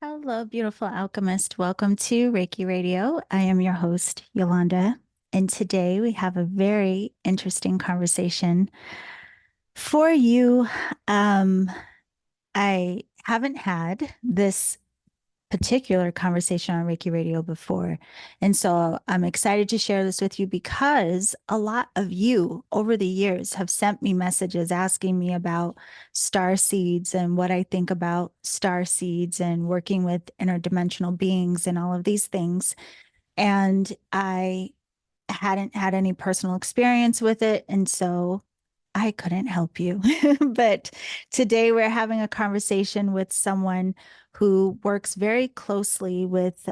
Hello, beautiful alchemist. Welcome to Reiki Radio. I am your host, Yolanda, and today we have a very interesting conversation for you. Um, I haven't had this particular conversation on Reiki Radio before, and so I'm excited to share this with you because a lot of you over the years have sent me messages asking me about star seeds and what I think about star seeds and working with interdimensional beings and all of these things. And I hadn't had any personal experience with it. And so I couldn't help you. But today we're having a conversation with someone who works very closely with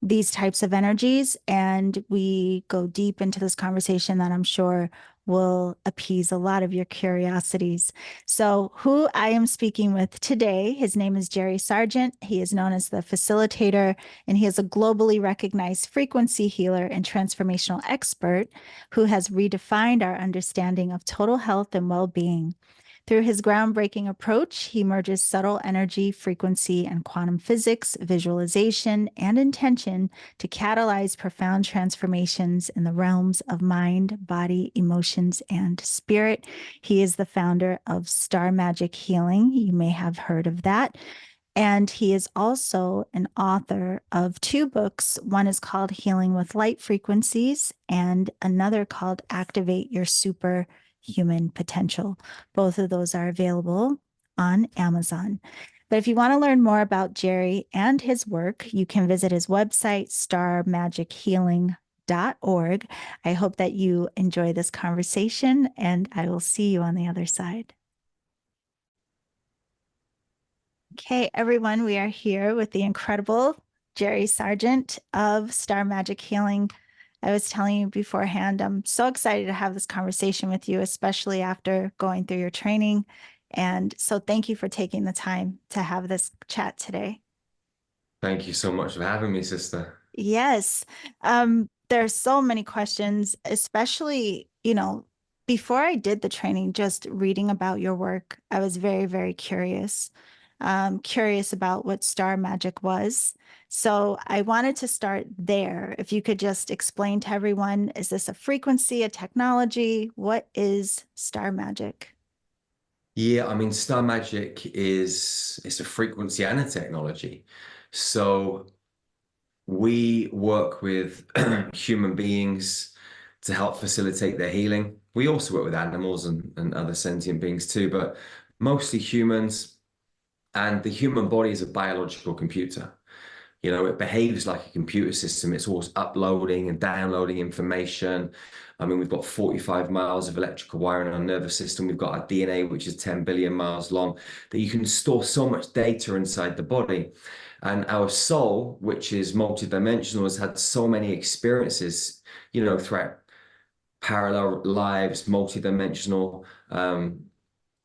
these types of energies. And we go deep into this conversation that I'm sure will appease a lot of your curiosities. So, who I am speaking with today, his name is Jerry Sargent. He is known as the Facilitator, and he is a globally recognized frequency healer and transformational expert who has redefined our understanding of total health and well being. Through his groundbreaking approach, he merges subtle energy, frequency, and quantum physics, visualization, and intention to catalyze profound transformations in the realms of mind, body, emotions, and spirit. He is the founder of Star Magic Healing. You may have heard of that. And he is also an author of two books. One is called Healing with Light Frequencies, and another called Activate Your Superhuman Potential. Both of those are available on Amazon. But if you want to learn more about Jerry and his work, you can visit his website, starmagichealing.org. I hope that you enjoy this conversation, and I will see you on the other side. Okay, everyone, we are here with the incredible Jerry Sargent of Star Magic Healing. I was telling you beforehand, I'm so excited to have this conversation with you, especially after going through your training. And so thank you for taking the time to have this chat today. Thank you so much for having me, sister. Yes. There are so many questions, especially, before I did the training, just reading about your work, I was very, very curious. Curious about what star magic was. So I wanted to start there. If you could just explain to everyone, is this a frequency, a technology? What is star magic? Yeah, I mean, star magic is it's a frequency and a technology. So we work with human beings to help facilitate their healing. We also work with animals and other sentient beings too, but mostly humans. And the human body is a biological computer. You know, it behaves like a computer system. It's always uploading and downloading information. I mean, we've got 45 miles of electrical wire in our nervous system. We've got our DNA, which is 10 billion miles long, that you can store so much data inside the body. And our soul, which is multidimensional, has had so many experiences, throughout parallel lives, multidimensional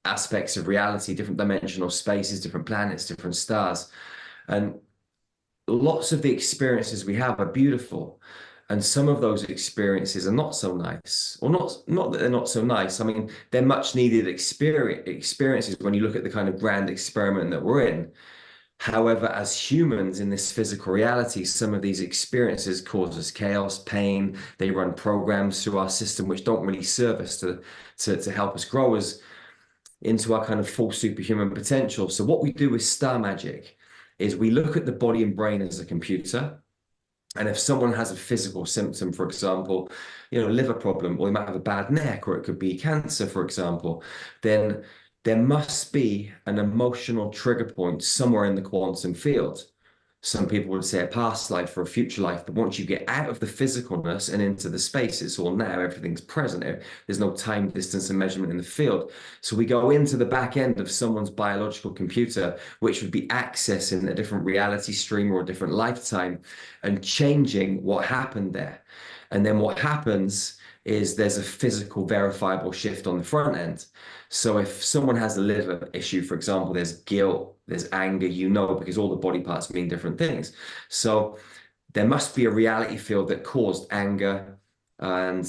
aspects of reality, different dimensional spaces, different planets, different stars. And lots of the experiences we have are beautiful, and some of those experiences are not so nice, or not that they're not so nice. I mean, they're much needed experiences when you look at the kind of grand experiment that we're in. However, as humans in this physical reality, some of these experiences cause us chaos, pain. They run programs through our system which don't really serve us to help us grow as into our kind of full superhuman potential. So what we do with star magic is we look at the body and brain as a computer. And if someone has a physical symptom, for example, liver problem, or they might have a bad neck, or it could be cancer, for example, then there must be an emotional trigger point somewhere in the quantum field. Some people would say a past life or a future life, but once you get out of the physicalness and into the space, it's all now, everything's present. There's no time, distance, and measurement in the field. So we go into the back end of someone's biological computer, which would be accessing a different reality stream or a different lifetime and changing what happened there. And then what happens is there's a physical verifiable shift on the front end. So if someone has a liver issue, for example, there's guilt, there's anger, because all the body parts mean different things. So there must be a reality field that caused anger and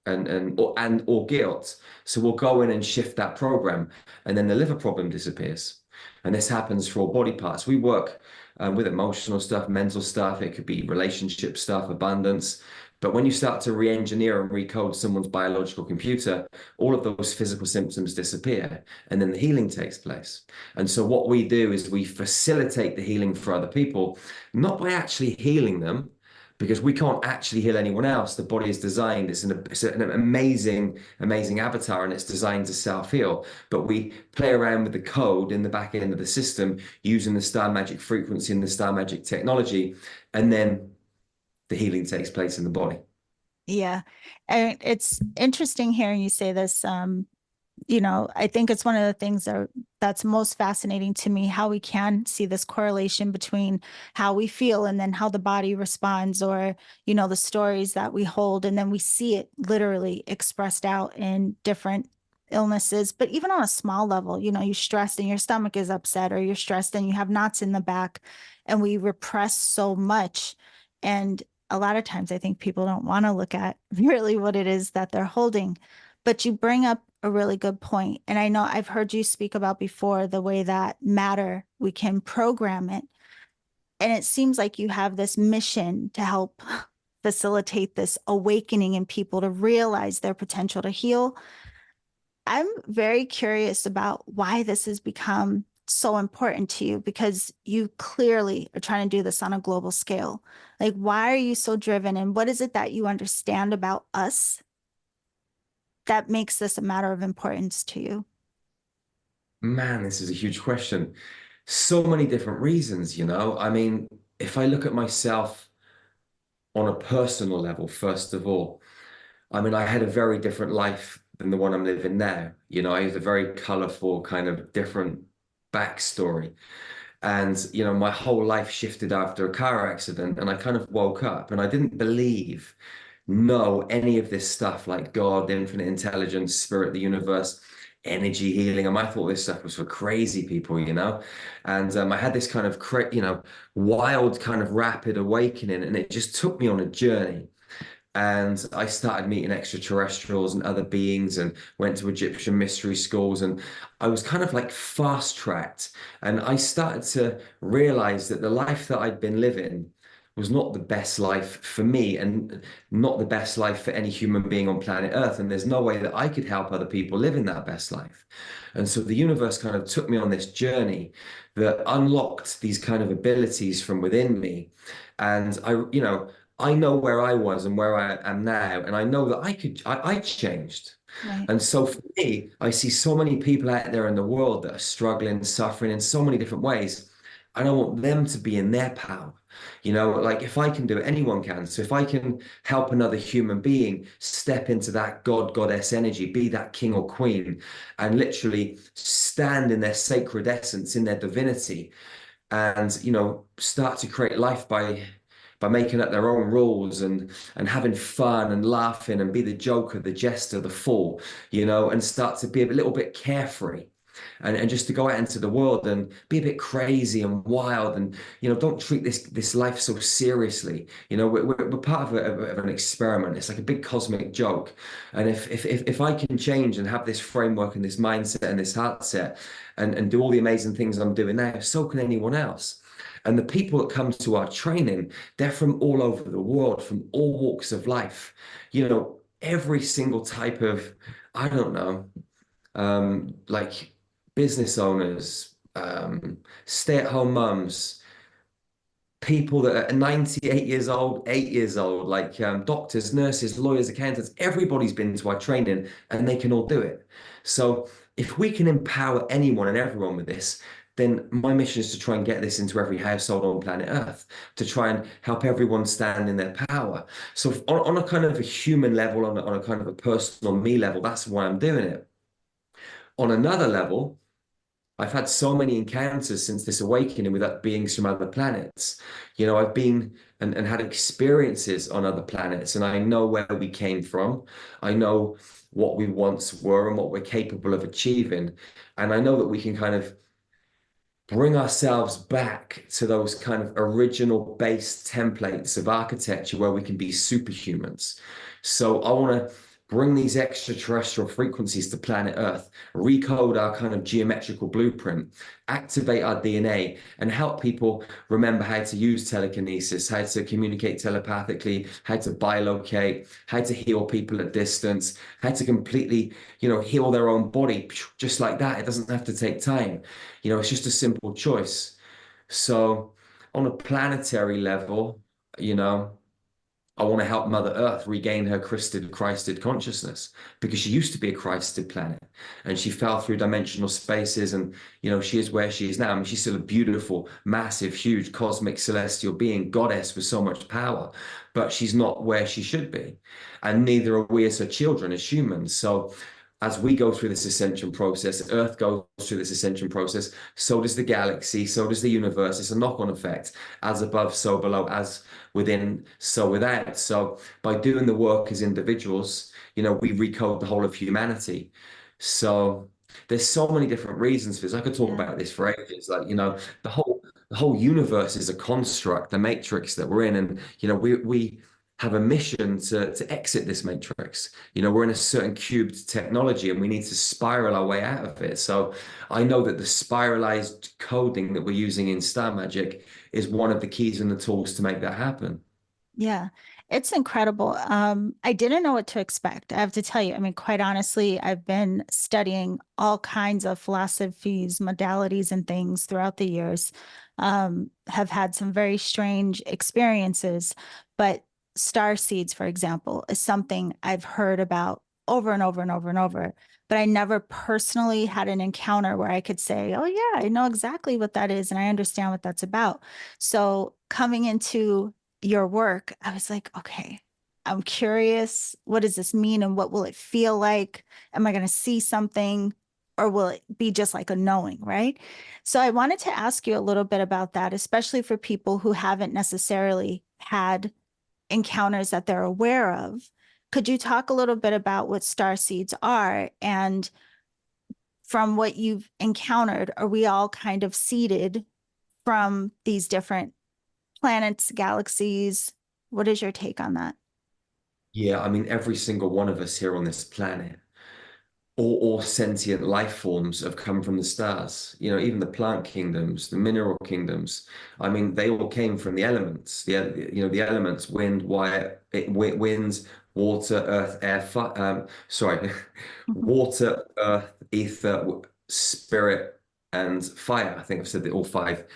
or guilt. So we'll go in and shift that program, and then the liver problem disappears. And this happens for all body parts. We work with emotional stuff, mental stuff. It could be relationship stuff, abundance. But when you start to re-engineer and recode someone's biological computer, all of those physical symptoms disappear, and then the healing takes place. And so what we do is we facilitate the healing for other people, not by actually healing them, because we can't actually heal anyone else. The body is designed, it's an amazing, amazing avatar, and it's designed to self-heal. But we play around with the code in the back end of the system using the star magic frequency and the star magic technology, and then the healing takes place in the body. Yeah. And it's interesting hearing you say this. I think it's one of the things that's most fascinating to me, how we can see this correlation between how we feel and then how the body responds, or, the stories that we hold, and then we see it literally expressed out in different illnesses. But even on a small level, you're stressed and your stomach is upset, or you're stressed and you have knots in the back, and we repress so much. And a lot of times I think people don't want to look at really what it is that they're holding. But you bring up a really good point. And I know I've heard you speak about before the way that matter, we can program it. And it seems like you have this mission to help facilitate this awakening in people to realize their potential to heal. I'm very curious about why this has become so important to you, because you clearly are trying to do this on a global scale. Like, why are you so driven? And what is it that you understand about us that makes this a matter of importance to you? Man, this is a huge question. So many different reasons, you know. I mean, if I look at myself on a personal level, first of all, I mean, I had a very different life than the one I'm living now. You know, I had a very colorful, kind of different backstory. And, my whole life shifted after a car accident. And I kind of woke up and I didn't know any of this stuff like God, infinite intelligence, spirit, the universe, energy healing. And I thought this stuff was for crazy people, you know? And I had this kind of, wild kind of rapid awakening. And it just took me on a journey. And I started meeting extraterrestrials and other beings and went to Egyptian mystery schools. And I was kind of like fast tracked. And I started to realize that the life that I'd been living was not the best life for me and not the best life for any human being on planet Earth. And there's no way that I could help other people live in that best life. And so the universe kind of took me on this journey that unlocked these kind of abilities from within me. And I know where I was and where I am now, and I know that I changed. Right. And so for me, I see so many people out there in the world that are struggling, suffering in so many different ways. And I want them to be in their power. Like if I can do it, anyone can. So if I can help another human being step into that God, goddess energy, be that king or queen, and literally stand in their sacred essence, in their divinity, and start to create life by making up their own rules and having fun and laughing and be the joker, the jester, the fool, and start to be a little bit carefree and just to go out into the world and be a bit crazy and wild and don't treat this life so seriously. We're part of an experiment. It's like a big cosmic joke. And if I can change and have this framework and this mindset and this heart set and do all the amazing things I'm doing now, so can anyone else. And the people that come to our training, they're from all over the world, from all walks of life. Every single type of, I don't know, like business owners, stay-at-home mums, people that are 98 years old, 8 years old, like doctors, nurses, lawyers, accountants, everybody's been to our training and they can all do it. So if we can empower anyone and everyone with this, then my mission is to try and get this into every household on planet Earth, to try and help everyone stand in their power. So on a kind of a human level, on a kind of a personal me level, that's why I'm doing it. On another level, I've had so many encounters since this awakening with beings from other planets. I've been and had experiences on other planets, and I know where we came from. I know what we once were and what we're capable of achieving. And I know that we can kind of bring ourselves back to those kind of original base templates of architecture where we can be superhumans. So I want to bring these extraterrestrial frequencies to planet Earth, recode our kind of geometrical blueprint, activate our DNA, and help people remember how to use telekinesis, how to communicate telepathically, how to bilocate, how to heal people at distance, how to completely, heal their own body just like that. It doesn't have to take time. It's just a simple choice. So on a planetary level, you know, I want to help Mother Earth regain her Christed consciousness because she used to be a Christed planet and she fell through dimensional spaces and, she is where she is now. I mean, she's still a beautiful, massive, huge, cosmic, celestial being, goddess with so much power, but she's not where she should be. And neither are we as her children, as humans. So as we go through this ascension process, Earth goes through this ascension process, so does the galaxy, so does the universe. It's a knock-on effect, as above, so below, as within, so without. So by doing the work as individuals, we recode the whole of humanity. So there's so many different reasons for this. I could talk Yeah. about this for ages. Like, the whole universe is a construct, the matrix that we're in. And, we have a mission to exit this matrix. We're in a certain cubed technology and we need to spiral our way out of it. So I know that the spiralized coding that we're using in Star Magic is one of the keys and the tools to make that happen. Yeah, it's incredible. I didn't know what to expect. I have to tell you, I mean, quite honestly, I've been studying all kinds of philosophies, modalities, and things throughout the years. Have had some very strange experiences, but star seeds, for example, is something I've heard about over and over and over and over. But I never personally had an encounter where I could say, oh, yeah, I know exactly what that is and I understand what that's about. So coming into your work, I was like, okay, I'm curious. What does this mean? And what will it feel like? Am I going to see something or will it be just like a knowing? Right. So I wanted to ask you a little bit about that, especially for people who haven't necessarily had encounters that they're aware of. Could you talk a little bit about what star seeds are? And from what you've encountered, are we all kind of seeded from these different planets, galaxies? What is your take on that? Yeah, I mean, every single one of us here on this planet, all sentient life forms have come from the stars. Even the plant kingdoms, the mineral kingdoms. I mean, they all came from the elements. The elements: wind, winds, water, earth, air. Sorry, Mhm. water, earth, ether, spirit, and fire. I think I've said all five.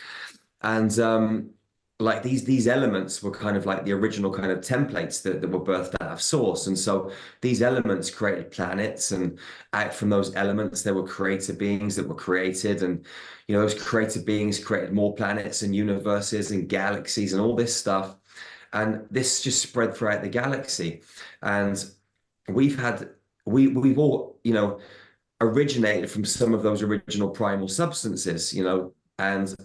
And like these elements were kind of like the original kind of templates that were birthed out of source. And so these elements created planets, and out from those elements there were created beings that were created. And those created beings created more planets and universes and galaxies and all this stuff. And this just spread throughout the galaxy. And we've had we've all, originated from some of those original primal substances, and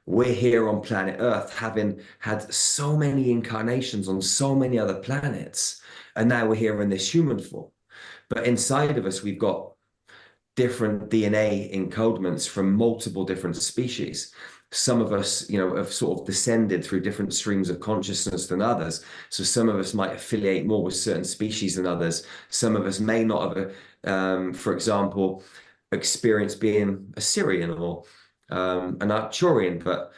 we're here on planet Earth having had so many incarnations on so many other planets, and now we're here in this human form. But inside of us, we've got different DNA encodements from multiple different species. Some of us, have sort of descended through different streams of consciousness than others. So some of us might affiliate more with certain species than others. Some of us may not have, for example, experienced being a Syrian or an Arcturian. But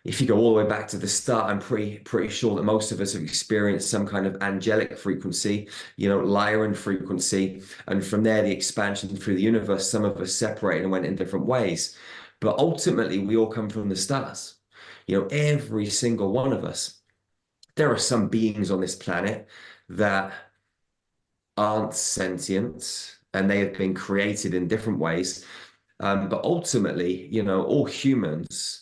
if you go all the way back to the start, I'm pretty sure that most of us have experienced some kind of angelic frequency, Lyran frequency, and from there the expansion through the universe. Some of us separated and went in different ways, but ultimately we all come from the stars. Every single one of us. There are some beings on this planet that aren't sentient, and they have been created in different ways. But ultimately, all humans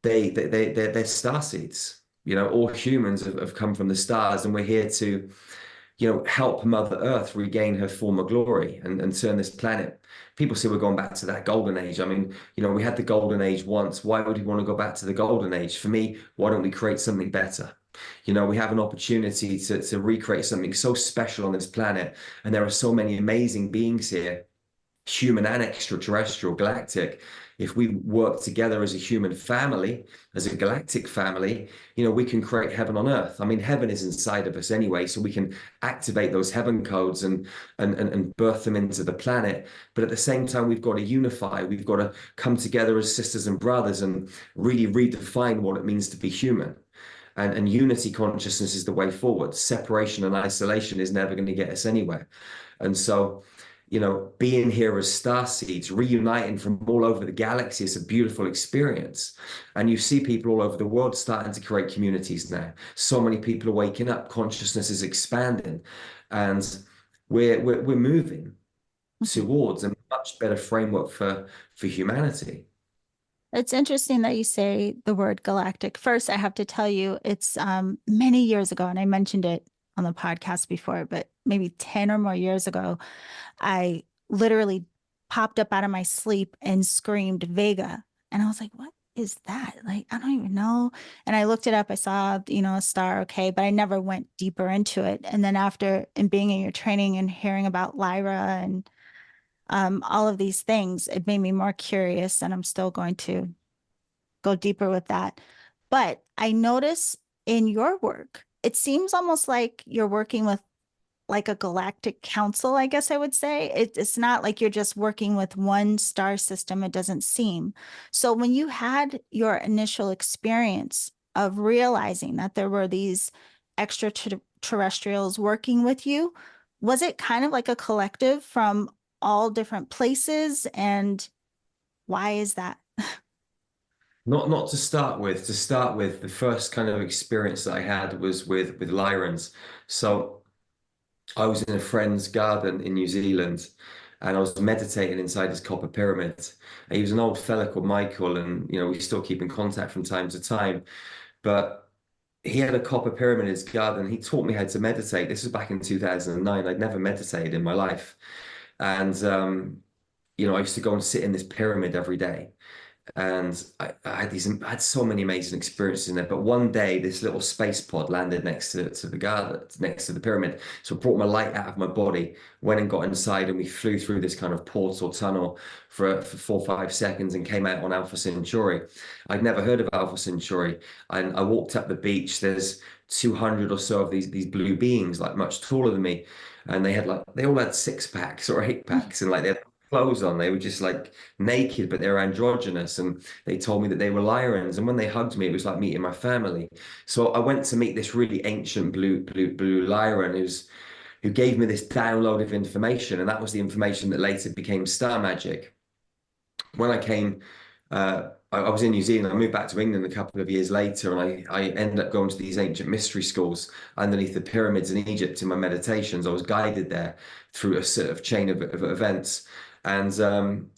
they're star seeds. All humans have come from the stars, and we're here to, help Mother Earth regain her former glory and turn this planet. People say we're going back to that golden age. I mean, we had the golden age once. Why would we want to go back to the golden age? For me, why don't we create something better? We have an opportunity to recreate something so special on this planet, and there are so many amazing beings here, human and extraterrestrial, galactic. if we work together as a human family, as a galactic family, we can create heaven on earth. I mean, heaven is inside of us anyway, so we can activate those heaven codes and birth them into the planet. But at the same time, we've got to unify. We've got to come together as sisters and brothers and really redefine what it means to be human. And unity consciousness is the way forward. Separation and isolation is never going to get us anywhere. And so, being here as star seeds, reuniting from all over the galaxy is a beautiful experience. And you see people all over the world starting to create communities now. So many people are waking up, consciousness is expanding, and we're moving towards a much better framework for humanity. It's interesting that you say the word galactic. First, I have to tell you, it's many years ago, and I mentioned it on the podcast before, but maybe 10 or more years ago, I literally popped up out of my sleep and screamed Vega. And I was like, what is that? Like, I don't even know. And I looked it up. I saw, a star. Okay. But I never went deeper into it. And then after and being in your training and hearing about Lyra and all of these things, it made me more curious. And I'm still going to go deeper with that. But I notice in your work, it seems almost like you're working with like a galactic council, I guess I would say. It's not like you're just working with one star system, it doesn't seem. So when you had your initial experience of realizing that there were these extraterrestrials working with you, was it kind of like a collective from all different places? And why is that? Not to start with. To start with, the first kind of experience that I had was with Lyrans. So I was in a friend's garden in New Zealand, and I was meditating inside his copper pyramid. He was an old fella called Michael, and we still keep in contact from time to time. But he had a copper pyramid in his garden. He taught me how to meditate. This was back in 2009. I'd never meditated in my life, and I used to go and sit in this pyramid every day. And I had so many amazing experiences in there. But one day, this little space pod landed next to the garden, next to the pyramid. So I brought my light out of my body, went and got inside, and we flew through this kind of portal tunnel for 4 or 5 seconds and came out on Alpha Centauri. I'd never heard of Alpha Centauri, and I walked up the beach. There's 200 or so of these blue beings, like much taller than me, and they all had 6 packs or 8 packs, and like they had clothes on. They were just like naked, but they were androgynous. And they told me that they were Lyrans. And when they hugged me, it was like meeting my family. So I went to meet this really ancient blue Lyran who gave me this download of information. And that was the information that later became star magic. When I came, I was in New Zealand. I moved back to England a couple of years later, and I ended up going to these ancient mystery schools underneath the pyramids in Egypt in my meditations. I was guided there through a sort of chain of events. And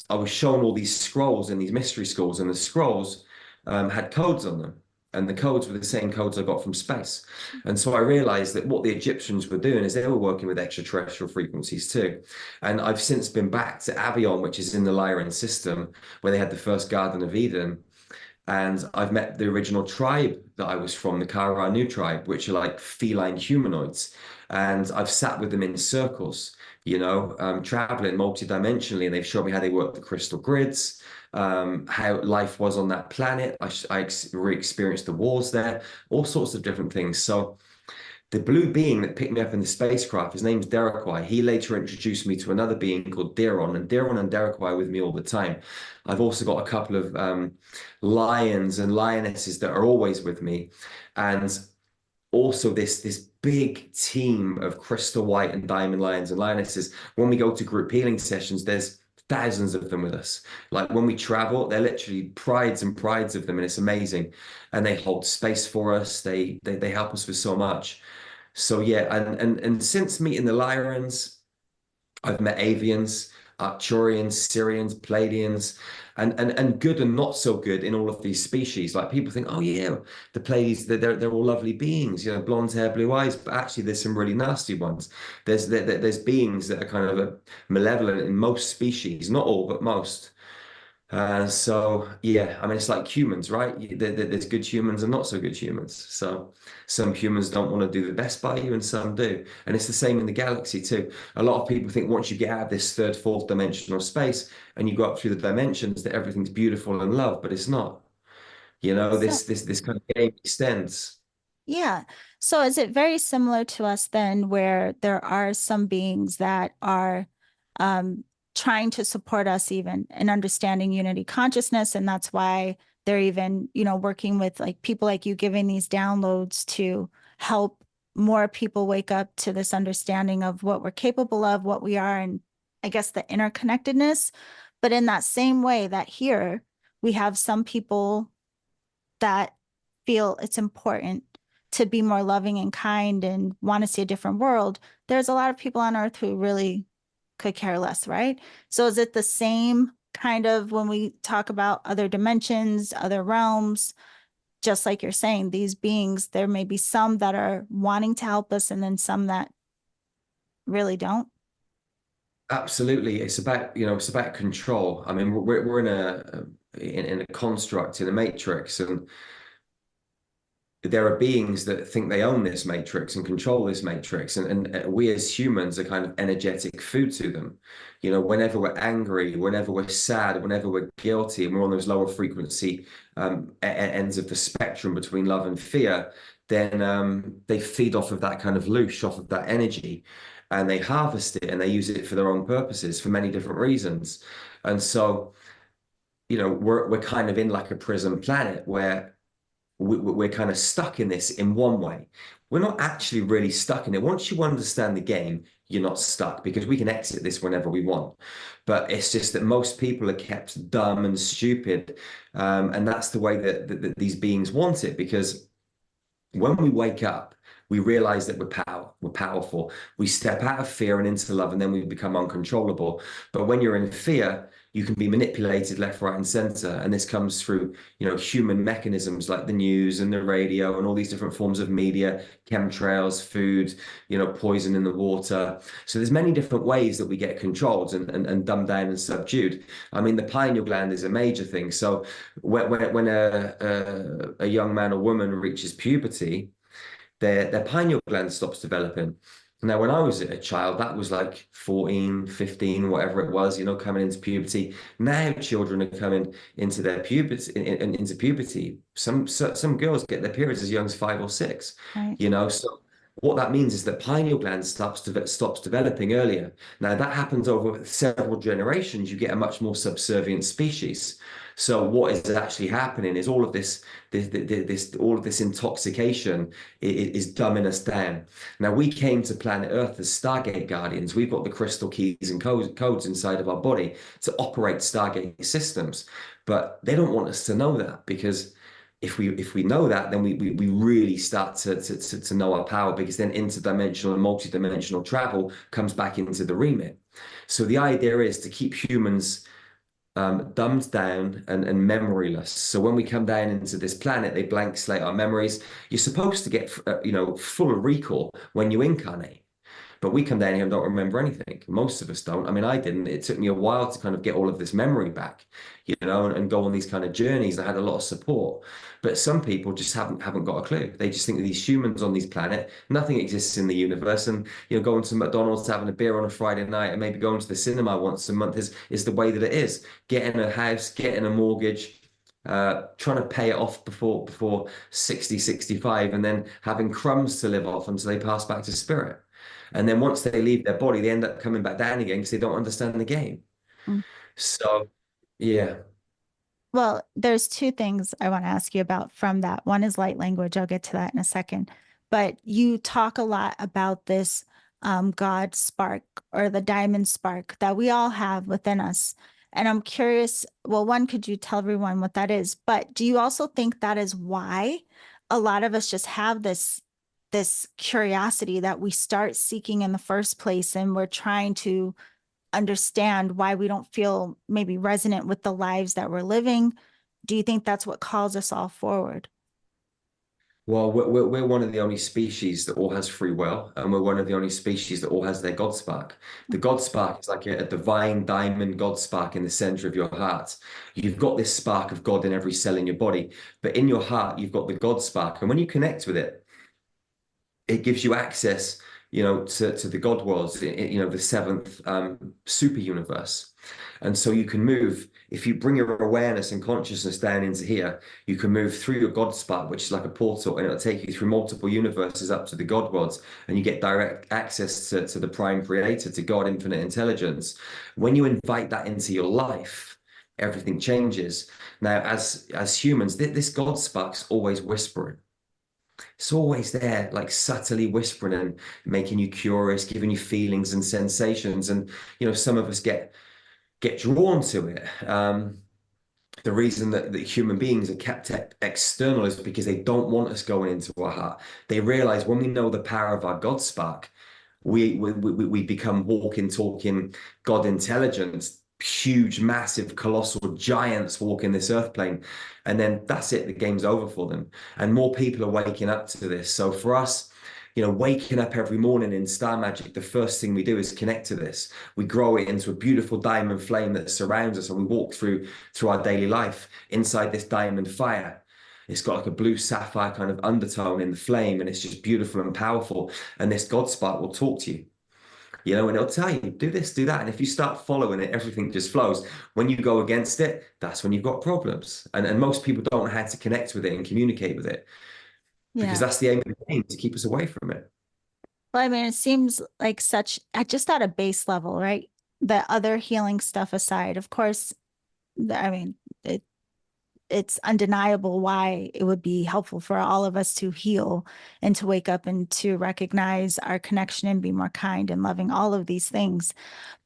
I was shown all these scrolls in these mystery schools, and the scrolls had codes on them. And the codes were the same codes I got from space. And so I realized that what the Egyptians were doing is they were working with extraterrestrial frequencies too. And I've since been back to Avion, which is in the Lyran system, where they had the first Garden of Eden. And I've met the original tribe that I was from, the Kara tribe, which are like feline humanoids. And I've sat with them in circles, traveling multidimensionally, and they've showed me how they work the crystal grids, how life was on that planet. I re-experienced the wars there, all sorts of different things. So the blue being that picked me up in the spacecraft, his name's Derekwai. He later introduced me to another being called Diron, and Diron and Derekwai are with me all the time. I've also got a couple of lions and lionesses that are always with me. And also this big team of crystal white and diamond lions and lionesses. When we go to group healing sessions, there's thousands of them with us. Like when we travel, they're literally prides and prides of them, and it's amazing. And they hold space for us. They help us with so much. So yeah, and since meeting the Lyrans, I've met avians, Arcturians, Syrians, Pleiadians, and good and not so good in all of these species. Like people think, oh yeah, the Pleiades, they're all lovely beings, blonde hair, blue eyes, but actually there's some really nasty ones. There's beings that are kind of malevolent in most species, not all, but most. So yeah, I mean, it's like humans, right? There's good humans and not so good humans. So some humans don't want to do the best by you, and some do. And it's the same in the galaxy too. A lot of people think once you get out of this third, fourth dimensional space and you go up through the dimensions that everything's beautiful and love, but it's not. You know, So, this kind of game extends. yeah. So is it very similar to us then, where there are some beings that are um, trying to support us even in understanding unity consciousness, and that's why they're even, working with like people like you, giving these downloads to help more people wake up to this understanding of what we're capable of, what we are, and I guess the interconnectedness. But in that same way that here we have some people that feel it's important to be more loving and kind and want to see a different world, there's a lot of people on earth who really could care less, right? So is it the same kind of when we talk about other dimensions, other realms, just like you're saying, these beings, there may be some that are wanting to help us and then some that really don't. Absolutely. It's about control. I mean, we're in in a construct, in a matrix, and there are beings that think they own this matrix and control this matrix, and we as humans are kind of energetic food to them. You know, whenever we're angry, whenever we're sad, whenever we're guilty, and we're on those lower frequency ends of the spectrum between love and fear, then they feed off of that kind of loosh, off of that energy, and they harvest it and they use it for their own purposes for many different reasons. And so, you know, we're kind of in like a prison planet where we're kind of stuck in this in one way. We're not actually really stuck in it. Once you understand the game, you're not stuck because we can exit this whenever we want. But it's just that most people are kept dumb and stupid. And that's the way that these beings want it, because when we wake up, we realize that we're powerful. We step out of fear and into love, and then we become uncontrollable. But when you're in fear, you can be manipulated left, right, and center. And this comes through, human mechanisms like the news and the radio and all these different forms of media, chemtrails, food, poison in the water. So there's many different ways that we get controlled and dumbed down and subdued. I mean, the pineal gland is a major thing. So when a young man or woman reaches puberty, their pineal gland stops developing. Now, when I was a child, that was like 14, 15, whatever it was, coming into puberty. Now children are coming into their puberty, into puberty. Some girls get their periods as young as 5 or 6, Right. So what that means is that pineal gland stops developing earlier. Now, that happens over several generations. You get a much more subservient species. So what is actually happening is all of all of this intoxication is dumbing us down. Now, we came to planet Earth as Stargate Guardians. We've got the crystal keys and codes inside of our body to operate Stargate systems, but they don't want us to know that, because if we know that, then we really start to know our power, because then interdimensional and multidimensional travel comes back into the remit. So the idea is to keep humans dumbed down and memoryless. So when we come down into this planet, they blank slate our memories. You're supposed to get, full of recall when you incarnate. But we come down here and don't remember anything. Most of us don't. I mean, I didn't. It took me a while to kind of get all of this memory back, and go on these kind of journeys. I had a lot of support. But some people just haven't got a clue. They just think that these humans on this planet, nothing exists in the universe. And going to McDonald's, having a beer on a Friday night, and maybe going to the cinema once a month is the way that it is. Getting a house, getting a mortgage, trying to pay it off before 60, 65, and then having crumbs to live off until they pass back to spirit. And then once they leave their body, they end up coming back down again because they don't understand the game. Mm. So, yeah. Well, there's two things I want to ask you about from that. One is light language. I'll get to that in a second. But you talk a lot about this God spark, or the diamond spark that we all have within us. And I'm curious, well, one, could you tell everyone what that is? But do you also think that is why a lot of us just have this curiosity that we start seeking in the first place, and we're trying to understand why we don't feel maybe resonant with the lives that we're living? Do you think that's what calls us all forward? Well, we're one of the only species that all has free will, and we're one of the only species that all has their God spark. The God spark is like a divine diamond God spark in the center of your heart. You've got this spark of God in every cell in your body, but in your heart, you've got the God spark. And when you connect with it, it gives you access, to the God worlds, the seventh super universe. And so you can move, if you bring your awareness and consciousness down into here, you can move through your God spot, which is like a portal, and it'll take you through multiple universes up to the God worlds, and you get direct access to the prime creator, to God, infinite intelligence. When you invite that into your life, everything changes. Now, as humans, this God spark's always whispering. It's always there, like subtly whispering and making you curious, giving you feelings and sensations. And some of us get drawn to it. The reason that human beings are kept external is because they don't want us going into our heart. They realize when we know the power of our God spark, we become walking, talking God intelligence, huge, massive, colossal giants walking this earth plane. And then that's it, the game's over for them. And more people are waking up to this. So for us, waking up every morning in Star Magic, the first thing we do is connect to this. We grow it into a beautiful diamond flame that surrounds us, and we walk through our daily life inside this diamond fire. It's got like a blue sapphire kind of undertone in the flame, and it's just beautiful and powerful. And this God spark will talk to you, and it'll tell you, do this, do that. And if you start following it, everything just flows. When you go against it, that's when you've got problems. And most people don't know how to connect with it and communicate with it, because Yeah. that's the aim of the game, to keep us away from it. Well, I mean, it seems like such, just at a base level, right? The other healing stuff aside, of course, I mean, it it's undeniable why it would be helpful for all of us to heal and to wake up and to recognize our connection and be more kind and loving, all of these things.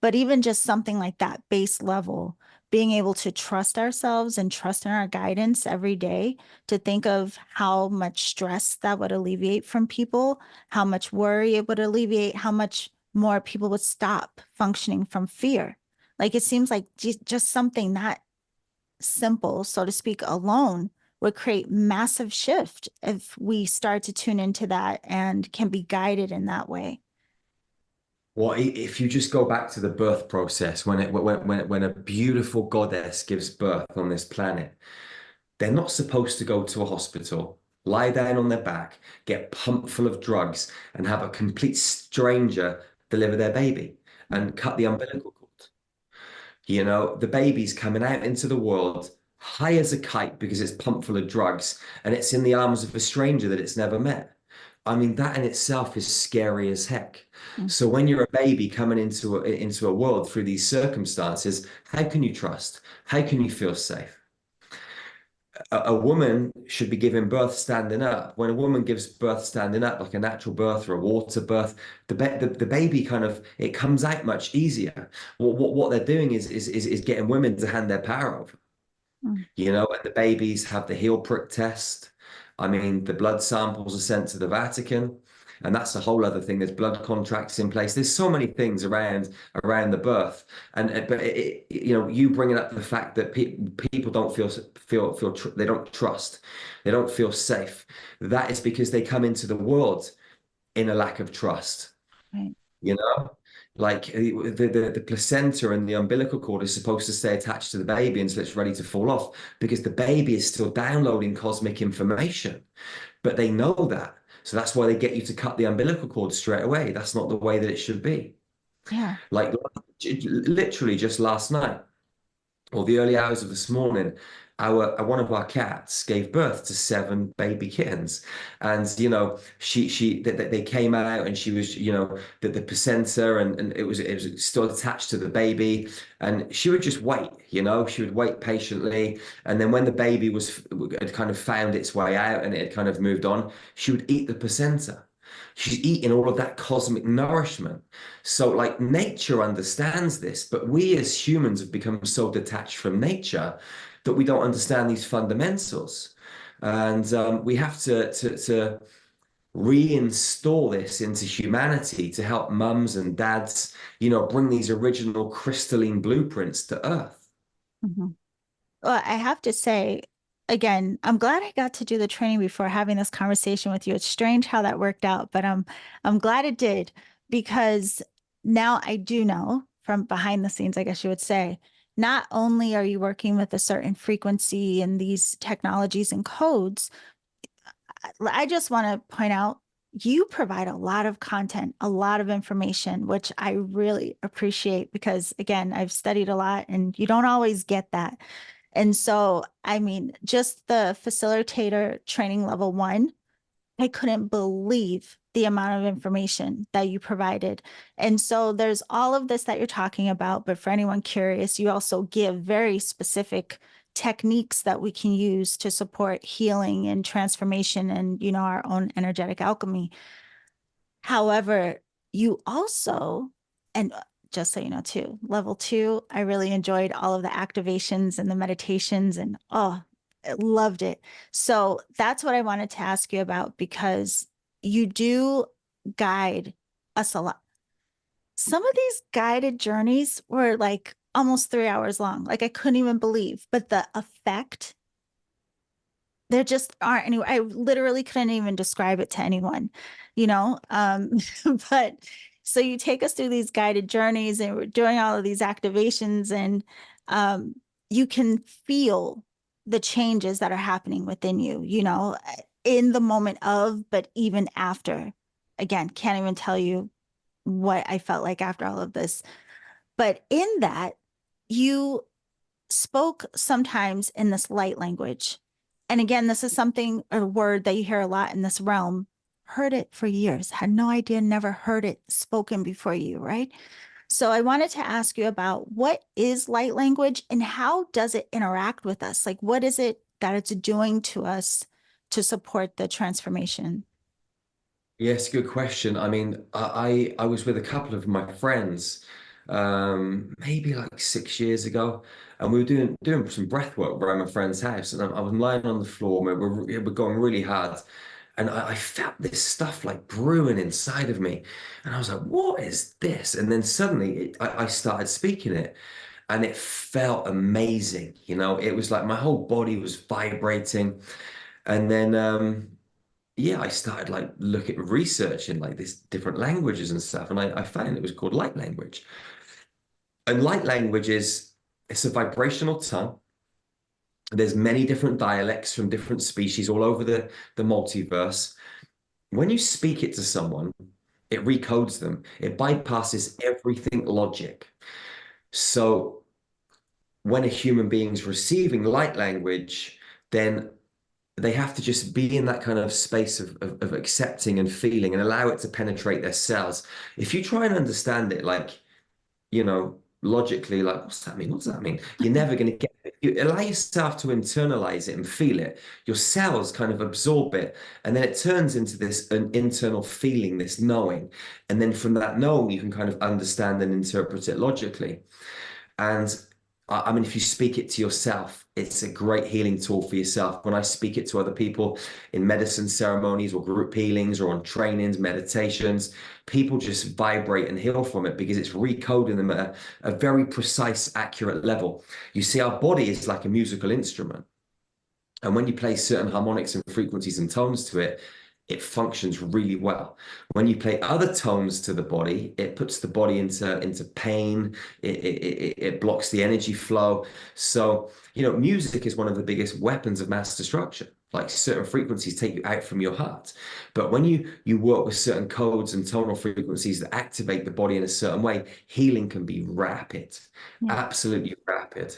But even just something like that base level, being able to trust ourselves and trust in our guidance every day, to think of how much stress that would alleviate from people, how much worry it would alleviate, how much more people would stop functioning from fear. Like it seems like just something that simple, so to speak, alone would create massive shift if we start to tune into that and can be guided in that way. Well, if you just go back to the birth process, when a beautiful goddess gives birth on this planet, they're not supposed to go to a hospital, lie down on their back, get pumped full of drugs, and have a complete stranger deliver their baby and cut the umbilical cord. The baby's coming out into the world high as a kite because it's pumped full of drugs, and it's in the arms of a stranger that it's never met. I mean, that in itself is scary as heck. Mm. So when you're a baby coming into a world through these circumstances, how can you trust? How can you feel safe? A woman should be giving birth standing up. When a woman gives birth standing up, like a natural birth or a water birth, the baby kind of, it comes out much easier. What they're doing is getting women to hand their power over. Mm. And the babies have the heel prick test. I mean, the blood samples are sent to the Vatican, and that's a whole other thing. There's blood contracts in place. There's so many things around the birth, and but you bringing up the fact that people don't they don't trust, they don't feel safe. That is because they come into the world in a lack of trust. Right. You know, like the placenta and the umbilical cord is supposed to stay attached to the baby until it's ready to fall off, because the baby is still downloading cosmic information. But they know that. So that's why they get you to cut the umbilical cord straight away. That's not the way that it should be. Yeah. Like literally just last night, or the early hours of this morning, our one of our cats gave birth to 7 baby kittens, and they came out, and she was, the placenta, and it was still attached to the baby, and she would just wait, she would wait patiently, and then when the baby had kind of found its way out and it had kind of moved on, she would eat the placenta. She's eating all of that cosmic nourishment. So, like, nature understands this, but we as humans have become so detached from nature that we don't understand these fundamentals. And we have to reinstall this into humanity to help mums and dads, bring these original crystalline blueprints to Earth. Mhm. Well, I have to say, again, I'm glad I got to do the training before having this conversation with you. It's strange how that worked out, but I'm glad it did because now I do know from behind the scenes, I guess you would say, not only are you working with a certain frequency and these technologies and codes, I just want to point out you provide a lot of content, a lot of information, which I really appreciate because, again, I've studied a lot and you don't always get that. And so, I mean, just the facilitator training level 1, I couldn't believe the amount of information that you provided. And so there's all of this that you're talking about, but for anyone curious, you also give very specific techniques that we can use to support healing and transformation and, our own energetic alchemy. However, you also, and just so you know, too, level 2, I really enjoyed all of the activations and the meditations, and I loved it. So that's what I wanted to ask you about because you do guide us a lot. Some of these guided journeys were like almost 3 hours long. Like I couldn't even believe, but the effect, there just aren't any. I literally couldn't even describe it to anyone, you know. But so you take us through these guided journeys, and we're doing all of these activations, and um, you can feel the changes that are happening within you, in the moment of, but even after. Again, can't even tell you what I felt like after all of this. But in that, you spoke sometimes in this light language. And again, this is something, a word that you hear a lot in this realm. Heard it for years, had no idea, never heard it spoken before you, right? So I wanted to ask you about what is light language and how does it interact with us? Like, what is it that it's doing to us to support the transformation? Yes, good question. I mean, I was with a couple of my friends, maybe like 6 years ago, and we were doing some breath work around my friend's house, and I was lying on the floor. We were going really hard, and I felt this stuff like brewing inside of me, and I was like, "What is this?" And then suddenly, I started speaking it, and it felt amazing. It was like my whole body was vibrating, and then. Yeah, I started like researching like these different languages and stuff, and I found it was called light language. And light language is it's a vibrational tongue. There's many different dialects from different species all over the multiverse. When you speak it to someone, it recodes them. It bypasses everything logic. So when a human being's receiving light language, then they have to just be in that kind of space of accepting and feeling and allow it to penetrate their cells. If you try and understand it, like, logically, like, what's that mean? What's that mean? You're never going to get it. You allow yourself to internalize it and feel it. Your cells kind of absorb it. And then it turns into an internal feeling, this knowing. And then from that knowing, you can kind of understand and interpret it logically. And I mean, if you speak it to yourself, it's a great healing tool for yourself. When I speak it to other people in medicine ceremonies or group healings or on trainings, meditations, people just vibrate and heal from it because it's recoding them at a very precise, accurate level. You see, our body is like a musical instrument. And when you play certain harmonics and frequencies and tones to it, it functions really well. When you play other tones to the body, it puts the body into pain. It blocks the energy flow. So, music is one of the biggest weapons of mass destruction. Like certain frequencies take you out from your heart. But when you work with certain codes and tonal frequencies that activate the body in a certain way, healing can be rapid, Yeah. absolutely rapid.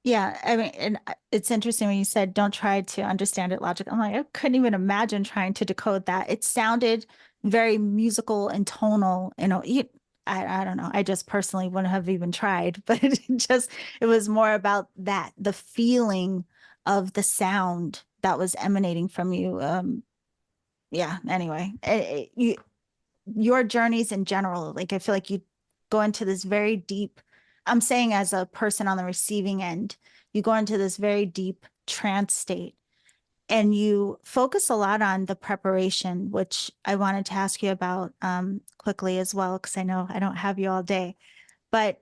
Yeah, I mean, and it's interesting when you said don't try to understand it logic. I'm like, I couldn't even imagine trying to decode that. It sounded very musical and tonal. I don't know. I just personally wouldn't have even tried, but it was more about that, the feeling of the sound that was emanating from you. Yeah. Anyway, your journeys in general, like I feel like you go into this very deep, I'm saying as a person on the receiving end, you go into this very deep trance state and you focus a lot on the preparation, which I wanted to ask you about quickly as well, because I know I don't have you all day. But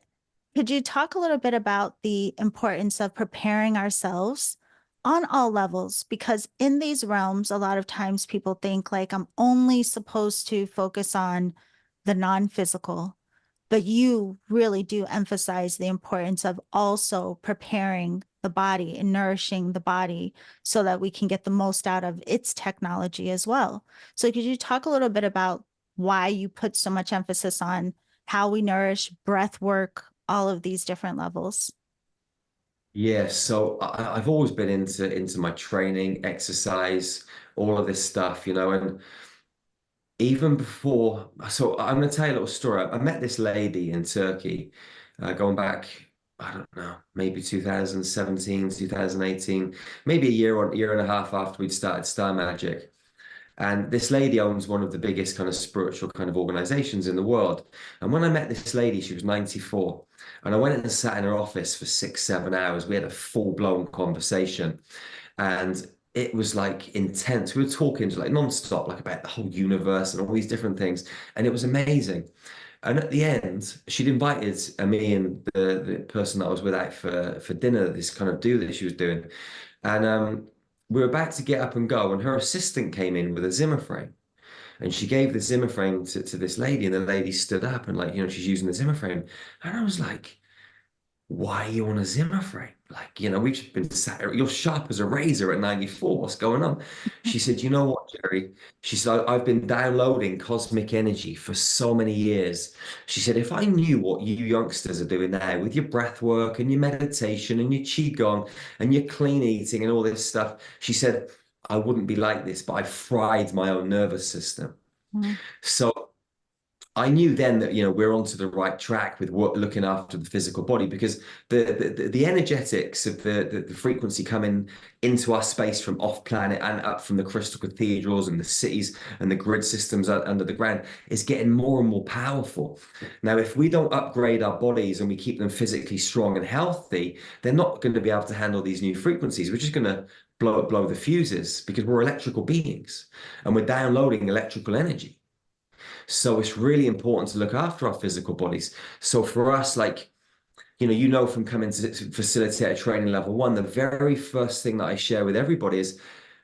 could you talk a little bit about the importance of preparing ourselves on all levels, because in these realms, a lot of times people think like I'm only supposed to focus on the non-physical, but you really do emphasize the importance of also preparing the body and nourishing the body so that we can get the most out of its technology as well. So could you talk a little bit about why you put so much emphasis on how we nourish, breath work, all of these different levels? Yeah, so I've always been into my training, exercise, all of this stuff, and even before, so I'm going to tell you a little story. I met this lady in Turkey, going back, I don't know, maybe 2017, 2018, maybe a year and a half after we'd started Star Magic. And this lady owns one of the biggest kind of spiritual kind of organizations in the world. And when I met this lady, she was 94. And I went and sat in her office for 6, 7 hours. We had a full-blown conversation. And it was like intense. We were talking like nonstop, like about the whole universe and all these different things. And it was amazing. And at the end, she'd invited me and the person that I was with out for dinner, this kind of do that she was doing. And we were about to get up and go, and her assistant came in with a Zimmer frame. And she gave the Zimmer frame to this lady, and the lady stood up and, like, she's using the Zimmer frame. And I was like, why are you on a Zimmer frame? Like, we've just been sat, you're sharp as a razor at 94. What's going on? She said, you know what, Jerry? She said, I've been downloading cosmic energy for so many years. She said, if I knew what you youngsters are doing now with your breath work and your meditation and your qigong and your clean eating and all this stuff, she said, I wouldn't be like this, but I fried my own nervous system. Mm-hmm. So I knew then that we're onto the right track with looking after the physical body, because the energetics of the frequency coming into our space from off planet and up from the crystal cathedrals and the cities and the grid systems under the ground is getting more and more powerful. Now, if we don't upgrade our bodies and we keep them physically strong and healthy, they're not going to be able to handle these new frequencies. We're just going to blow the fuses, because we're electrical beings and we're downloading electrical energy. So it's really important to look after our physical bodies. So for us, like, from coming to Facilitator training level 1, the very first thing that I share with everybody is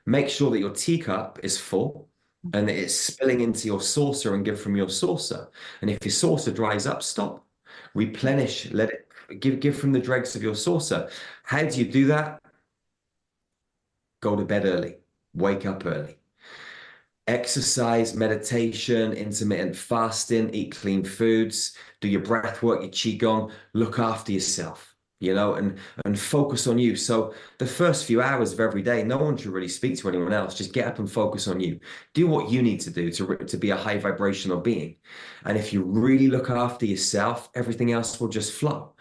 make sure that your teacup is full and that it's spilling into your saucer, and give from your saucer. And if your saucer dries up, stop, replenish, let it give from the dregs of your saucer. How do you do that? Go to bed early, wake up early. Exercise, meditation, intermittent fasting, eat clean foods, do your breath work, your qigong, look after yourself, and focus on you. So the first few hours of every day, no one should really speak to anyone else. Just get up and focus on you. Do what you need to do to be a high vibrational being. And if you really look after yourself, everything else will just flow.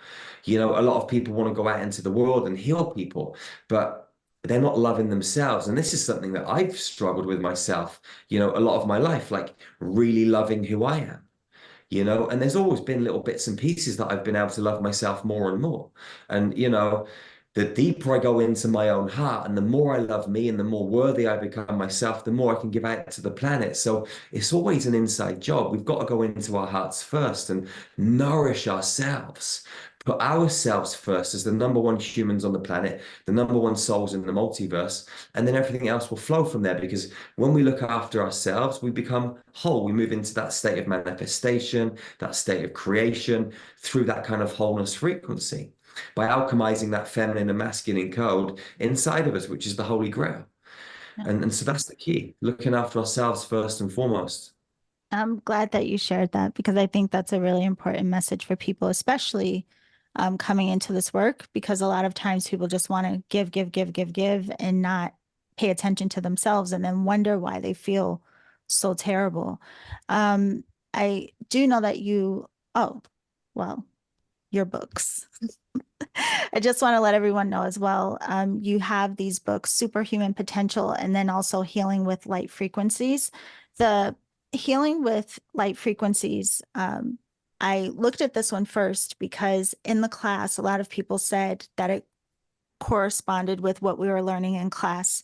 A lot of people want to go out into the world and heal people, but they're not loving themselves. And this is something that I've struggled with myself, a lot of my life, like really loving who I am, and there's always been little bits and pieces that I've been able to love myself more and more. And, the deeper I go into my own heart and the more I love me and the more worthy I become myself, the more I can give out to the planet. So it's always an inside job. We've got to go into our hearts first and nourish ourselves. Put ourselves first as the number one humans on the planet, the number one souls in the multiverse, and then everything else will flow from there. Because when we look after ourselves, we become whole. We move into that state of manifestation, that state of creation through that kind of wholeness frequency by alchemizing that feminine and masculine code inside of us, which is the Holy Grail. And so that's the key, looking after ourselves first and foremost. I'm glad that you shared that, because I think that's a really important message for people, especially coming into this work, because a lot of times people just want to give, give, give, give, give, and not pay attention to themselves, and then wonder why they feel so terrible. I do know that oh, well, your books. I just want to let everyone know as well. You have these books, Superhuman Potential, and then also Healing with Light Frequencies. The Healing with Light Frequencies, I looked at this one first because in the class, a lot of people said that it corresponded with what we were learning in class.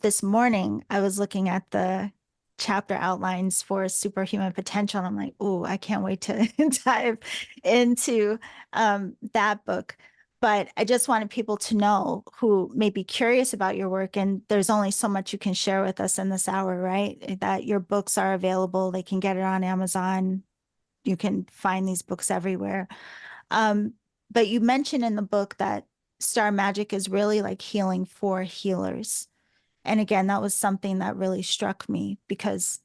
This morning, I was looking at the chapter outlines for Superhuman Potential, and I'm like, oh, I can't wait to dive into that book. But I just wanted people to know who may be curious about your work. And there's only so much you can share with us in this hour, right? That your books are available. They can get it on Amazon. You can find these books everywhere. Um, but you mentioned in the book that star magic is really like healing for healers. And again, that was something that really struck me because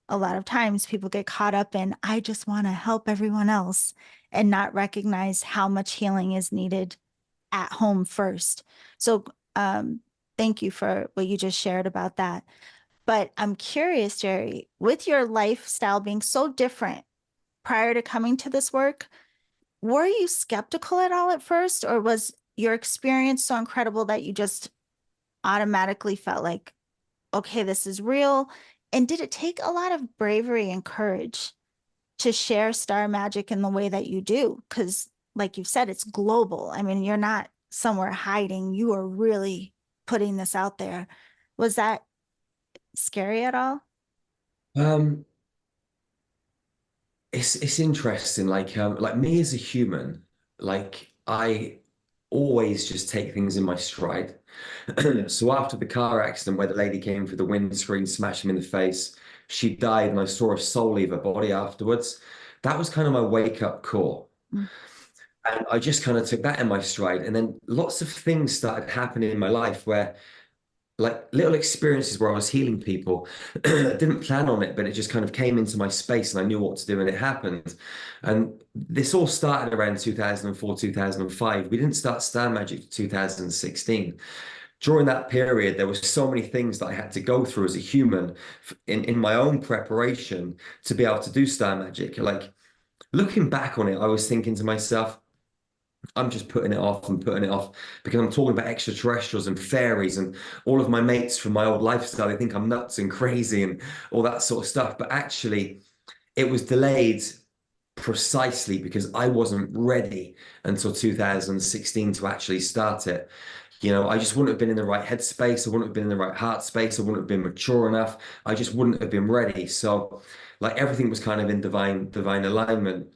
a lot of times people get caught up in, I just want to help everyone else and not recognize how much healing is needed at home first. So, um, thank you for what you just shared about that. But I'm curious, Jerry, with your lifestyle being so different prior to coming to this work, were you skeptical at all at first, or was your experience so incredible that you just automatically felt like, okay, this is real? And did it take a lot of bravery and courage to share star magic in the way that you do? Because, like you said, it's global. I mean, you're not somewhere hiding, you are really putting this out there. Was that scary at all? Um, it's interesting. Like me as a human, like I always just take things in my stride. So after the car accident where the lady came through the windscreen, smashed him in the face, she died, and I saw her soul leave her body afterwards. That was kind of my wake up call. Mm. And I just kind of took that in my stride. And then lots of things started happening in my life where like little experiences where I was healing people. I didn't plan on it, but it just kind of came into my space and I knew what to do and it happened. And this all started around 2004, 2005. We didn't start Star Magic 2016. During that period, there were so many things that I had to go through as a human in my own preparation to be able to do Star Magic. Like looking back on it, I was thinking to myself, I'm just putting it off and putting it off because I'm talking about extraterrestrials and fairies and all of my mates from my old lifestyle. They think I'm nuts and crazy and all that sort of stuff. But actually, it was delayed precisely because I wasn't ready until 2016 to actually start it. You know, I just wouldn't have been in the right headspace. I wouldn't have been in the right heart space. I wouldn't have been mature enough. I just wouldn't have been ready. So, like everything was kind of in divine alignment.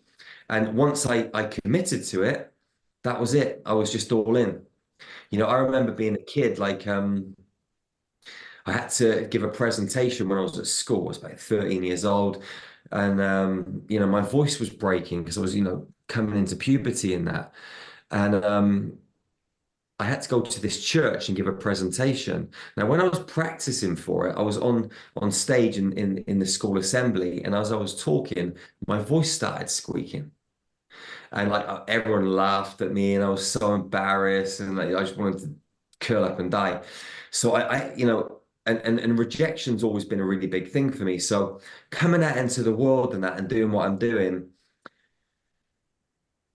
And once I committed to it, that was it. I was just all in. You know, I remember being a kid, I had to give a presentation when I was at school. I was about 13 years old. And, you know, my voice was breaking because I was, you know, coming into puberty and that. And I had to go to this church and give a presentation. Now, when I was practicing for it, I was on stage in the school assembly. And as I was talking, my voice started squeaking. And like everyone laughed at me and I was so embarrassed and like I just wanted to curl up and die. So you know, and rejection's always been a really big thing for me. So coming out into the world and that and doing what I'm doing,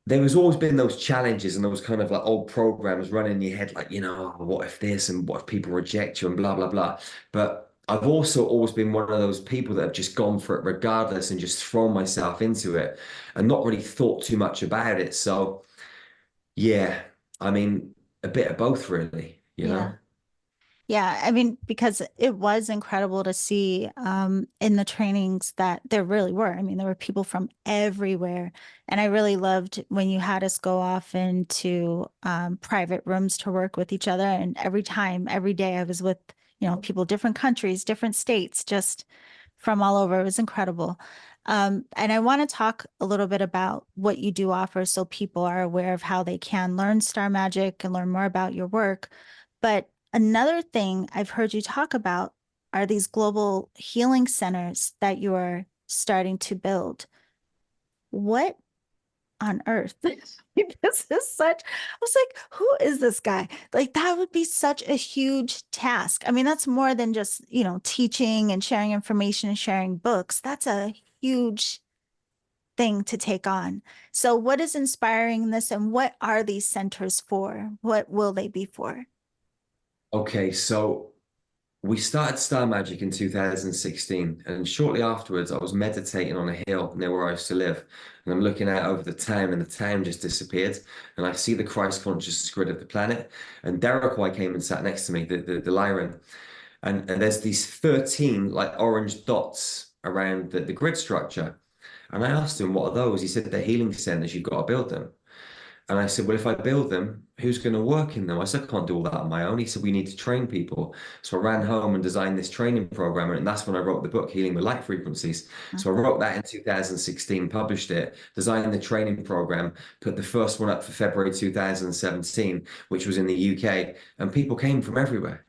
there was always been those challenges and those kind of like old programs running in your head, like, you know, oh, what if this and what if people reject you and blah, blah, blah. But I've also always been one of those people that have just gone for it regardless and just thrown myself into it and not really thought too much about it. So, yeah, I mean, a bit of both, really, you Yeah. know? Yeah, I mean, because it was incredible to see in the trainings that there really were. I mean, there were people from everywhere. And I really loved when you had us go off into private rooms to work with each other. And every time, every day, I was with, you know, people, different countries, different states, just from all over. It was incredible. And I want to talk a little bit about what you do offer so people are aware of how they can learn Star Magic and learn more about your work. But another thing I've heard you talk about are these global healing centers that you are starting to build. What on earth? This is such, I was like, who is this guy? Like, that would be such a huge task. I mean, that's more than just, you know, teaching and sharing information and sharing books. That's a huge thing to take on. So, what is inspiring this and what are these centers for? What will they be for? Okay, so we started Star Magic in 2016, and shortly afterwards, I was meditating on a hill near where I used to live. And I'm looking out over the town, and the town just disappeared. And I see the Christ consciousness grid of the planet. And Derek White came and sat next to me, the Lyran. And there's these 13 like orange dots around the grid structure. And I asked him, what are those? He said, they're healing centers, you've got to build them. And I said, well, if I build them, who's going to work in them? I said, I can't do all that on my own. He said, we need to train people. So I ran home and designed this training program. And that's when I wrote the book, Healing with Light Frequencies. So I wrote that in 2016, published it, designed the training program, put the first one up for February 2017, which was in the UK. And people came from everywhere.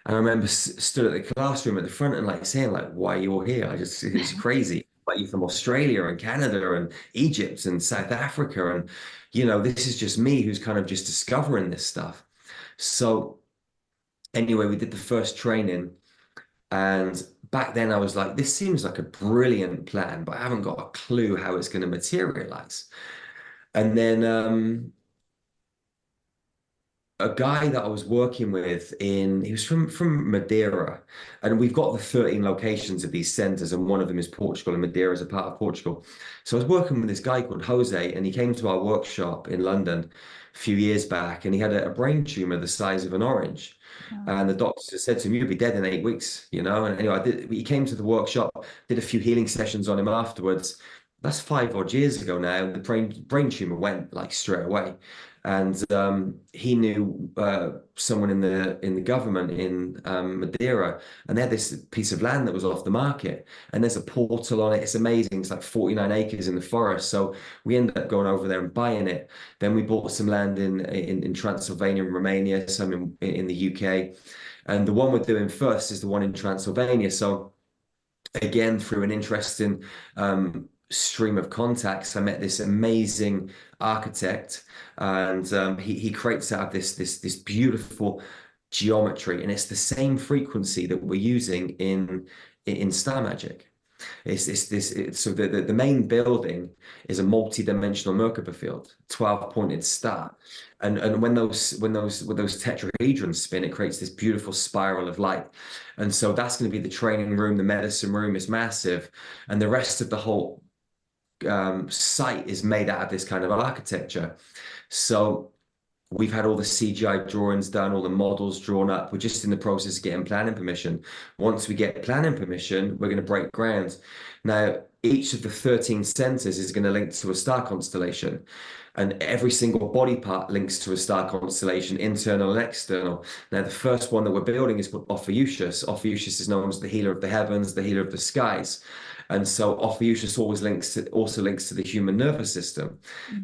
And I remember stood at the classroom at the front and like saying, like, why you're here? It's crazy. Like you from Australia and Canada and Egypt and South Africa. And, this is just me who's kind of just discovering this stuff. So anyway, we did the first training. And back then I was like, this seems like a brilliant plan, but I haven't got a clue how it's going to materialize. And then a guy that I was working with he was from Madeira, and we've got the 13 locations of these centers, and one of them is Portugal, and Madeira is a part of Portugal. So I was working with this guy called Jose, and he came to our workshop in London a few years back, and he had a brain tumor the size of an orange. Wow. And the doctor said to him, "You'll be dead in 8 weeks," And anyway, he came to the workshop, did a few healing sessions on him afterwards. That's 5 odd years ago now. The brain tumor went like straight away. And he knew someone in the government in Madeira, and they had this piece of land that was off the market, and there's a portal on it. It's amazing. It's like 49 acres in the forest. So we ended up going over there and buying it. Then we bought some land in Transylvania and Romania, some in the UK, and the one we're doing first is the one in Transylvania. So again, through an interesting stream of contacts, I met this amazing architect, and he creates out of this beautiful geometry, and it's the same frequency that we're using in Star Magic. So the main building is a multi-dimensional Merkaba field, 12 pointed star. And when those tetrahedrons spin, it creates this beautiful spiral of light. And so that's going to be the training room, the medicine room is massive, and the rest of the whole site is made out of this kind of architecture. So we've had all the CGI drawings done, all the models drawn up. We're just in the process of getting planning permission. Once we get planning permission, we're going to break ground. Now, each of the 13 centers is going to link to a star constellation, and every single body part links to a star constellation, internal and external. Now, the first one that we're building is called Ophiuchus. Ophiuchus is known as the healer of the heavens, the healer of the skies. And so Ophiuchus also links to the human nervous system.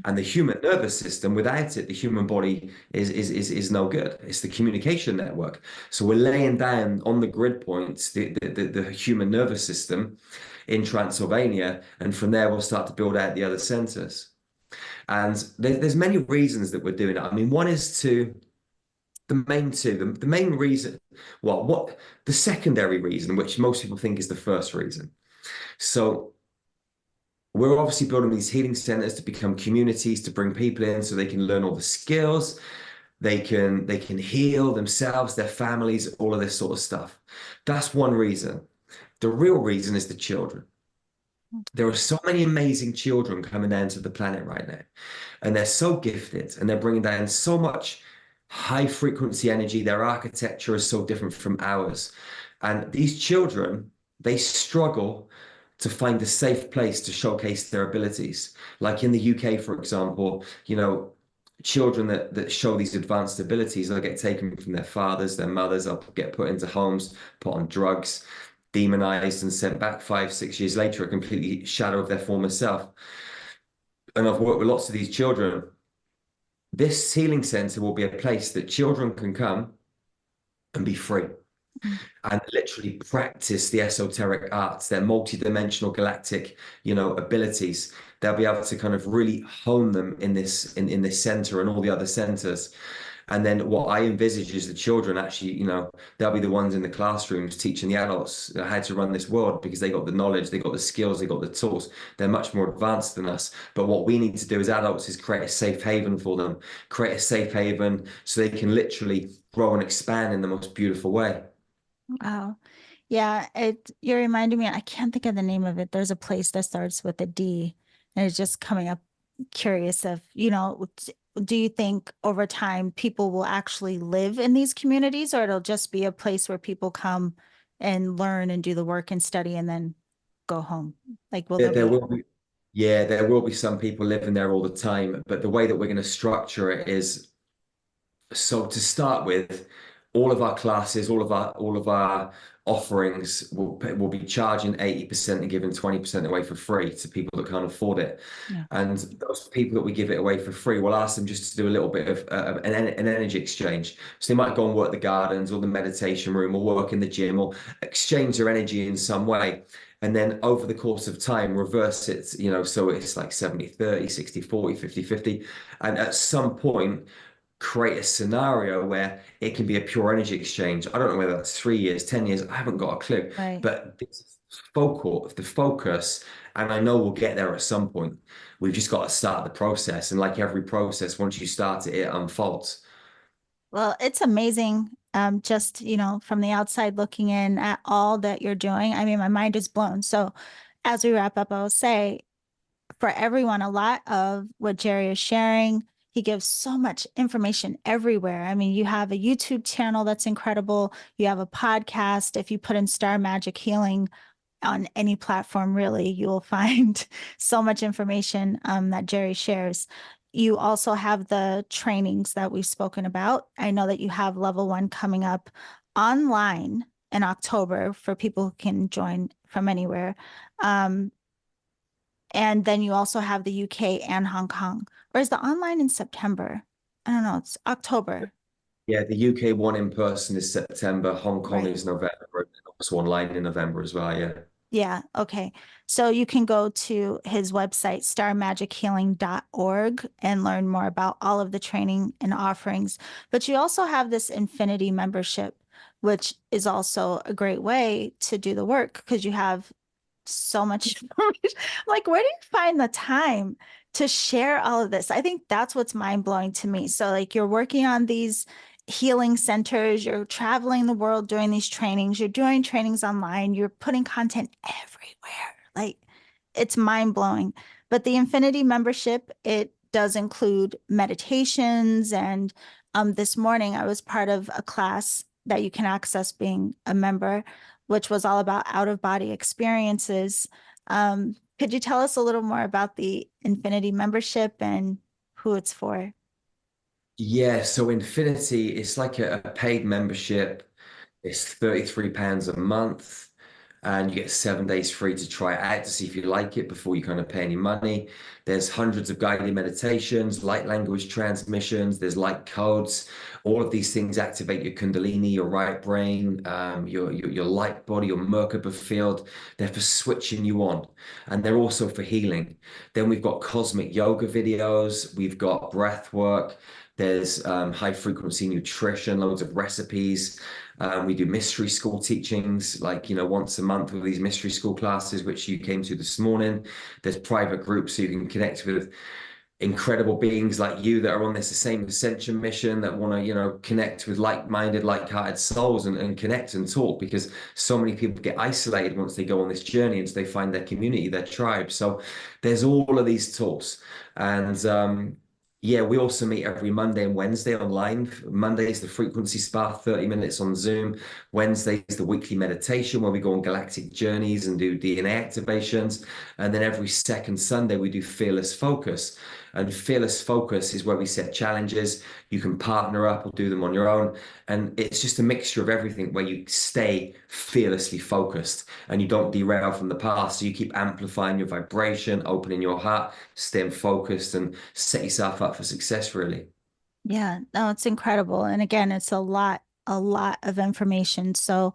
And the human nervous system, without it, the human body is no good. It's the communication network. So we're laying down on the grid points the human nervous system in Transylvania, and from there we'll start to build out the other centers. And there's many reasons that we're doing it. I mean, one is the main reason, what the secondary reason, which most people think is the first reason. So we're obviously building these healing centers to become communities, to bring people in so they can learn all the skills, they can heal themselves, their families, all of this sort of stuff. That's one reason. The real reason is the children. There are so many amazing children coming down to the planet right now, and they're so gifted, and they're bringing down so much high frequency energy. Their architecture is so different from ours. And these children, they struggle to find a safe place to showcase their abilities. Like in the UK, for example, children that show these advanced abilities, they'll get taken from their fathers, their mothers, they'll get put into homes, put on drugs, demonized, and sent back 5, 6 years later, a completely shadow of their former self. And I've worked with lots of these children. This healing center will be a place that children can come and be free and literally practice the esoteric arts, their multi-dimensional galactic, abilities. They'll be able to kind of really hone them in this center and all the other centers. And then what I envisage is the children actually, they'll be the ones in the classrooms teaching the adults how to run this world, because they got the knowledge, they got the skills, they got the tools. They're much more advanced than us. But what we need to do as adults is create a safe haven for them, create a safe haven so they can literally grow and expand in the most beautiful way. Wow. Yeah, you're reminding me, I can't think of the name of it. There's a place that starts with a D, and it's just coming up curious of, do you think over time people will actually live in these communities, or it'll just be a place where people come and learn and do the work and study and then go home? Like, will There, there there be? will be. Yeah, there will be some people living there all the time, but the way that we're going to structure it is so to start with, all of our classes, all of our offerings will be charging 80% and giving 20% away for free to people that can't afford it. Yeah. And those people that we give it away for free, we'll ask them just to do a little bit of an energy exchange. So they might go and work the gardens or the meditation room or work in the gym or exchange their energy in some way. And then over the course of time, reverse it, so it's like 70-30, 60-40, 50-50. And at some point, create a scenario where it can be a pure energy exchange. I don't know whether that's 3 years, 10 years, I haven't got a clue. Right. But this is the focus, and I know we'll get there at some point. We've just got to start the process. And like every process, once you start it, it unfolds. Well, it's amazing. Just, from the outside looking in at all that you're doing. I mean, my mind is blown. So as we wrap up, I will say for everyone, a lot of what Jerry is sharing, he gives so much information everywhere. I mean, you have a YouTube channel that's incredible. You have a podcast. If you put in Star Magic Healing on any platform, really, you will find so much information that Jerry shares. You also have the trainings that we've spoken about. I know that you have level one coming up online in October for people who can join from anywhere. Um, and then you also have the UK and Hong Kong. Or is the online in September? I don't know. It's October. Yeah, the UK one in person is September, Hong Kong Right. is November, and also online in November as well. Yeah. Yeah, okay. So you can go to his website, starmagichealing.org, and learn more about all of the training and offerings. But you also have this Infinity membership, which is also a great way to do the work because you have so much information. Like, where do you find the time to share all of this? I think that's what's mind blowing to me. So, like, you're working on these healing centers, you're traveling the world doing these trainings, you're doing trainings online, you're putting content everywhere. Like, it's mind blowing. But the Infinity membership, it does include meditations. And this morning, I was part of a class that you can access being a member, which was all about out of body experiences. Could you tell us a little more about the Infinity membership and who it's for? Yeah, so Infinity, it's like a paid membership. It's £33 a month, and you get 7 days free to try it out to see if you like it before you kind of pay any money. There's hundreds of guided meditations, light language transmissions, there's light codes. All of these things activate your Kundalini, your right brain, your light body, your Merkaba field. They're for switching you on, and they're also for healing. Then we've got cosmic yoga videos, we've got breath work. There's high frequency nutrition, loads of recipes. We do mystery school teachings, like, once a month with these mystery school classes, which you came to this morning. There's private groups so you can connect with incredible beings like you that are on this the same ascension mission that want to, connect with like-minded, like-hearted souls and connect and talk because so many people get isolated once they go on this journey and so they find their community, their tribe. So there's all of these tools. And yeah, we also meet every Monday and Wednesday online. Monday is the frequency spa, 30 minutes on Zoom. Wednesday is the weekly meditation where we go on galactic journeys and do DNA activations. And then every second Sunday, we do Fearless Focus. And Fearless Focus is where we set challenges. You can partner up or do them on your own. And it's just a mixture of everything where you stay fearlessly focused and you don't derail from the past. So you keep amplifying your vibration, opening your heart, staying focused, and set yourself up for success, really. Yeah, no, it's incredible. And again, it's a lot of information. So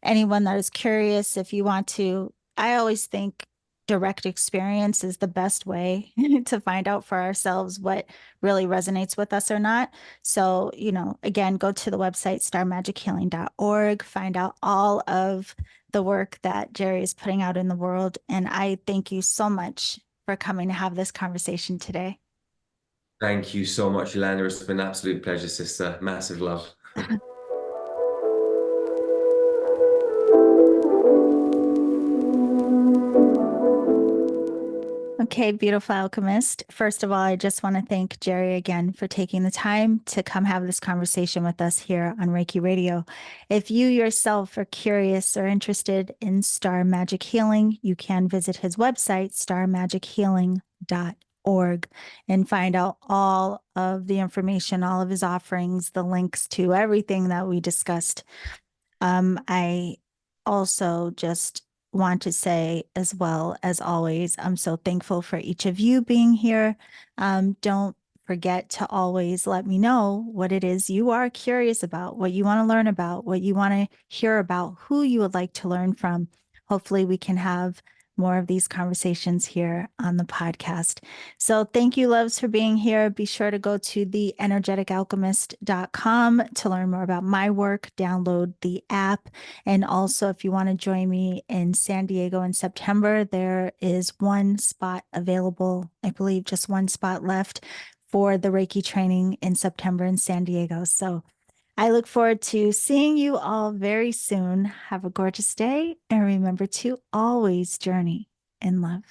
anyone that is curious, if you want to, I always think direct experience is the best way to find out for ourselves what really resonates with us or not. So, again, go to the website starmagichealing.org, find out all of the work that Jerry is putting out in the world. And I thank you so much for coming to have this conversation today. Thank you so much, Yolanda. It's been an absolute pleasure, sister. Massive love. Okay, beautiful alchemist. First of all, I just want to thank Jerry again for taking the time to come have this conversation with us here on Reiki Radio. If you yourself are curious or interested in star magic healing, you can visit his website, starmagichealing.org, and find out all of the information, all of his offerings, the links to everything that we discussed. I also just want to say, as well as always, I'm so thankful for each of you being here. Don't forget to always let me know what it is you are curious about, what you want to learn about, what you want to hear about, who you would like to learn from. Hopefully, we can have more of these conversations here on the podcast. So thank you, loves, for being here. Be sure to go to theenergeticalchemist.com to learn more about my work, download the app. And also, if you want to join me in San Diego in September, there is one spot available, I believe just one spot left for the Reiki training in September in San Diego. So I look forward to seeing you all very soon. Have a gorgeous day and remember to always journey in love.